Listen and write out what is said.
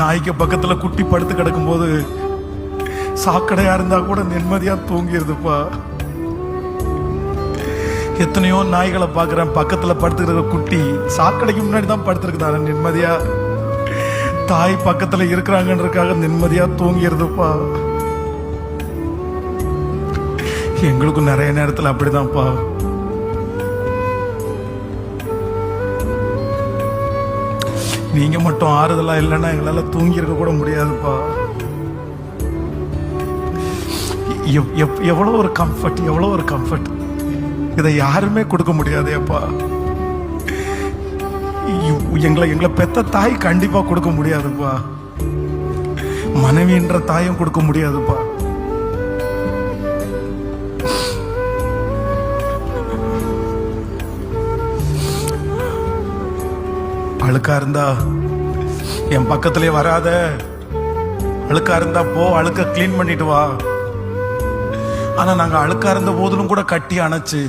நாய்க்கு பக்கத்துல குட்டி படுத்து கிடக்கும் போது சாக்கடையா இருந்தா கூட நிம்மதியா தூங்கிடுதுப்பா. எத்தனையோ நாய்களை பாக்குறேன், பக்கத்துல படுத்துக்கிற குட்டி சாக்கடைக்கு முன்னாடி தான் படுத்துருக்குதான நிம்மதியா. தாய் பக்கத்துல இருக்கிறாங்கன்றதுக்காக நிம்மதியா தூங்கிடுதுப்பா. எங்களுக்கும் நிறைய நேரத்தில் அப்படிதான்ப்பா. நீங்க மட்டும் ஆறுதலா இல்லைன்னா எங்களால தூங்கி இருக்க கூட முடியாதுப்பா. எவ்வளவு ஒரு கம்ஃபர்ட், எவ்வளவு ஒரு கம்ஃபர்ட். இதை யாருமே கொடுக்க முடியாதேப்பா. எங்களை பெத்த தாய் கண்டிப்பா கொடுக்க முடியாதுப்பா. மனைவின்ற தாயும் கொடுக்க முடியாதுப்பா. அழுக்கா இருந்தா என் பக்கத்திலே வராத, அழுக்கா இருந்தா போ, அழுக்க கிளீன் பண்ணிட்டு வா. ஆனா நாங்க அழுக்கா இருந்த போதிலும் கூட கட்டி அணைச்சு